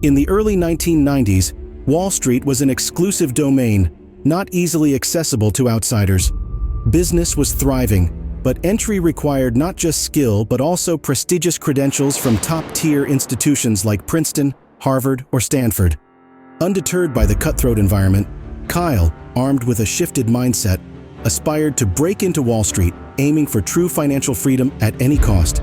In the early 1990s, Wall Street was an exclusive domain, not easily accessible to outsiders. Business was thriving, but entry required not just skill but also prestigious credentials from top-tier institutions like Princeton, Harvard, or Stanford. Undeterred by the cutthroat environment, Kyle, armed with a shifted mindset, aspired to break into Wall Street, aiming for true financial freedom at any cost.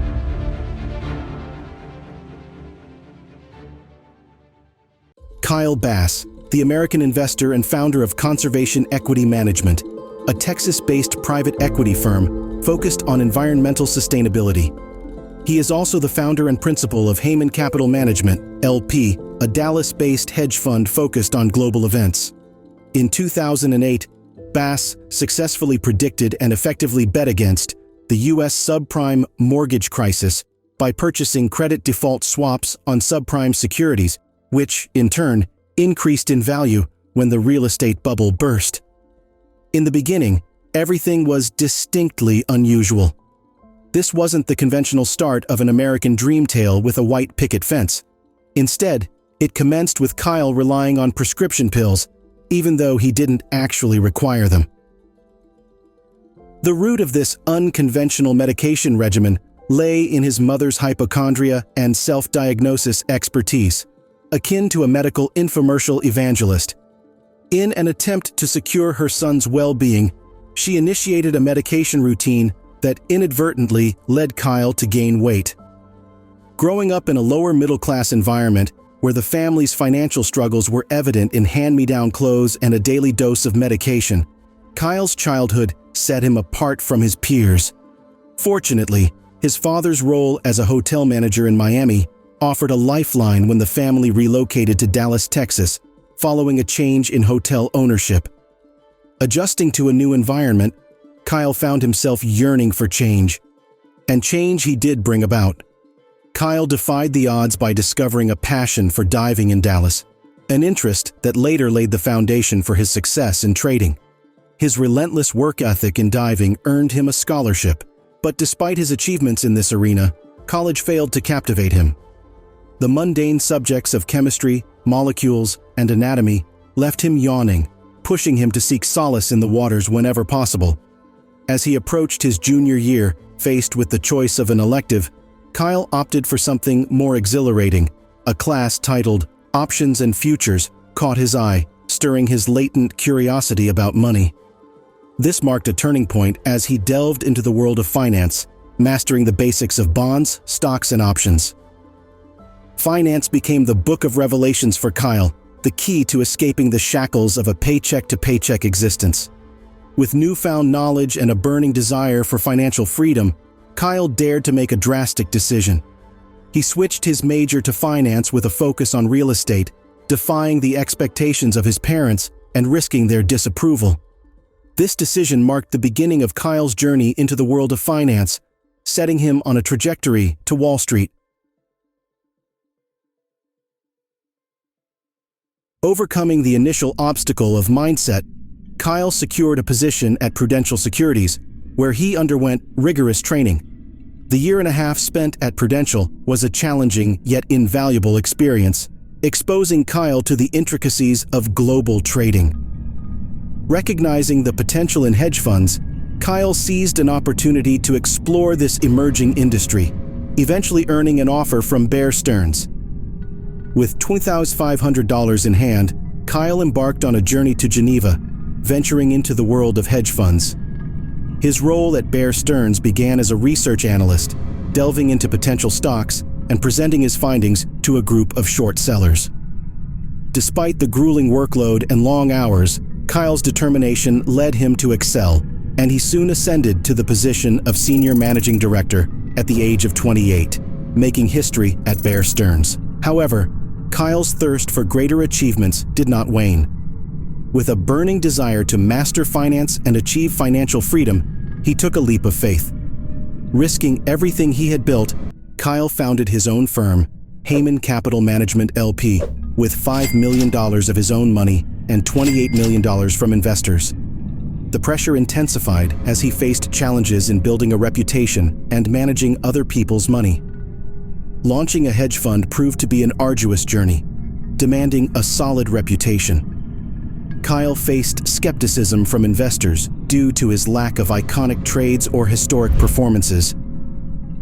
Kyle Bass, the American investor and founder of Conservation Equity Management, a Texas-based private equity firm focused on environmental sustainability. He is also the founder and principal of Heyman Capital Management, LP, a Dallas-based hedge fund focused on global events. In 2008, Bass successfully predicted and effectively bet against the U.S. subprime mortgage crisis by purchasing credit default swaps on subprime securities, which, in turn, increased in value when the real estate bubble burst. In the beginning, everything was distinctly unusual. This wasn't the conventional start of an American dream tale with a white picket fence. Instead, it commenced with Kyle relying on prescription pills, even though he didn't actually require them. The root of this unconventional medication regimen lay in his mother's hypochondria and self-diagnosis expertise, akin to a medical infomercial evangelist. In an attempt to secure her son's well-being, she initiated a medication routine that inadvertently led Kyle to gain weight. Growing up in a lower middle-class environment where the family's financial struggles were evident in hand-me-down clothes and a daily dose of medication, Kyle's childhood set him apart from his peers. Fortunately, his father's role as a hotel manager in Miami offered a lifeline when the family relocated to Dallas, Texas, following a change in hotel ownership. Adjusting to a new environment, Kyle found himself yearning for change. And change he did bring about. Kyle defied the odds by discovering a passion for diving in Dallas, an interest that later laid the foundation for his success in trading. His relentless work ethic in diving earned him a scholarship, but despite his achievements in this arena, college failed to captivate him. The mundane subjects of chemistry, molecules, and anatomy left him yawning, pushing him to seek solace in the waters whenever possible. As he approached his junior year, faced with the choice of an elective, Kyle opted for something more exhilarating. A class titled Options and Futures caught his eye, stirring his latent curiosity about money. This marked a turning point as he delved into the world of finance, mastering the basics of bonds, stocks, and options. Finance became the book of revelations for Kyle, the key to escaping the shackles of a paycheck-to-paycheck existence. With newfound knowledge and a burning desire for financial freedom, Kyle dared to make a drastic decision. He switched his major to finance with a focus on real estate, defying the expectations of his parents and risking their disapproval. This decision marked the beginning of Kyle's journey into the world of finance, setting him on a trajectory to Wall Street. Overcoming the initial obstacle of mindset, Kyle secured a position at Prudential Securities, where he underwent rigorous training. The year and a half spent at Prudential was a challenging yet invaluable experience, exposing Kyle to the intricacies of global trading. Recognizing the potential in hedge funds, Kyle seized an opportunity to explore this emerging industry, eventually earning an offer from Bear Stearns. With $2,500 in hand, Kyle embarked on a journey to Geneva, venturing into the world of hedge funds. His role at Bear Stearns began as a research analyst, delving into potential stocks and presenting his findings to a group of short sellers. Despite the grueling workload and long hours, Kyle's determination led him to excel, and he soon ascended to the position of senior managing director at the age of 28, making history at Bear Stearns. However, Kyle's thirst for greater achievements did not wane. With a burning desire to master finance and achieve financial freedom, he took a leap of faith. Risking everything he had built, Kyle founded his own firm, Heyman Capital Management LP, with $5 million of his own money and $28 million from investors. The pressure intensified as he faced challenges in building a reputation and managing other people's money. Launching a hedge fund proved to be an arduous journey, demanding a solid reputation. Kyle faced skepticism from investors due to his lack of iconic trades or historic performances.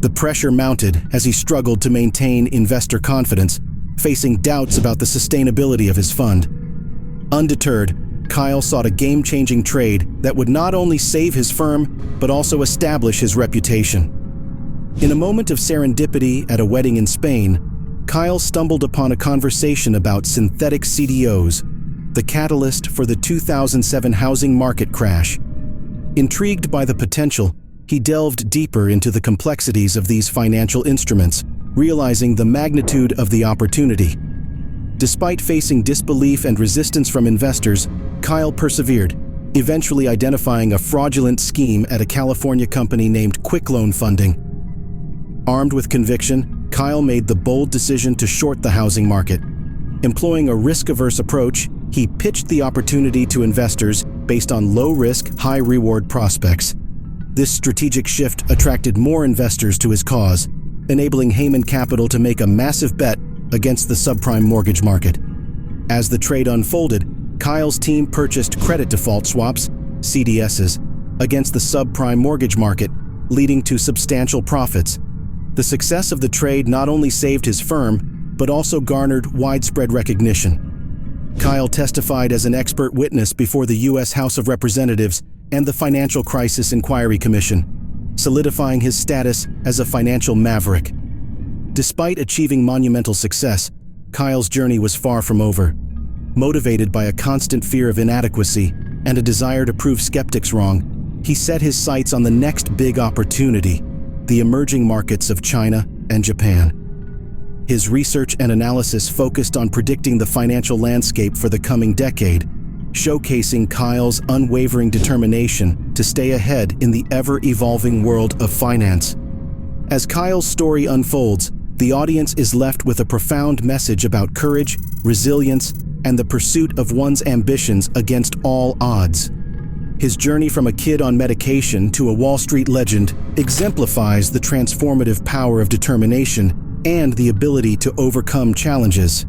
The pressure mounted as he struggled to maintain investor confidence, facing doubts about the sustainability of his fund. Undeterred, Kyle sought a game-changing trade that would not only save his firm, but also establish his reputation. In a moment of serendipity at a wedding in Spain, Kyle stumbled upon a conversation about synthetic CDOs, the catalyst for the 2007 housing market crash. Intrigued by the potential, he delved deeper into the complexities of these financial instruments, realizing the magnitude of the opportunity. Despite facing disbelief and resistance from investors, Kyle persevered, eventually identifying a fraudulent scheme at a California company named Quick Loan Funding. Armed with conviction, Kyle made the bold decision to short the housing market. Employing a risk-averse approach, he pitched the opportunity to investors based on low-risk, high-reward prospects. This strategic shift attracted more investors to his cause, enabling Heyman Capital to make a massive bet against the subprime mortgage market. As the trade unfolded, Kyle's team purchased credit default swaps, CDSs, against the subprime mortgage market, leading to substantial profits. The success of the trade not only saved his firm, but also garnered widespread recognition. Kyle testified as an expert witness before the U.S. House of Representatives and the Financial Crisis Inquiry Commission, solidifying his status as a financial maverick. Despite achieving monumental success, Kyle's journey was far from over. Motivated by a constant fear of inadequacy and a desire to prove skeptics wrong, he set his sights on the next big opportunity, the emerging markets of China and Japan. His research and analysis focused on predicting the financial landscape for the coming decade, showcasing Kyle's unwavering determination to stay ahead in the ever-evolving world of finance. As Kyle's story unfolds, the audience is left with a profound message about courage, resilience, and the pursuit of one's ambitions against all odds. His journey from a kid on medication to a Wall Street legend exemplifies the transformative power of determination and the ability to overcome challenges.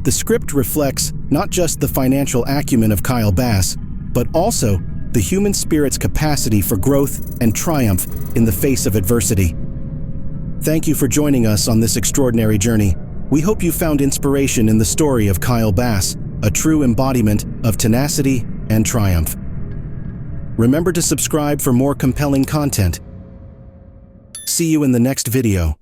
The script reflects not just the financial acumen of Kyle Bass, but also the human spirit's capacity for growth and triumph in the face of adversity. Thank you for joining us on this extraordinary journey. We hope you found inspiration in the story of Kyle Bass, a true embodiment of tenacity and triumph. Remember to subscribe for more compelling content. See you in the next video.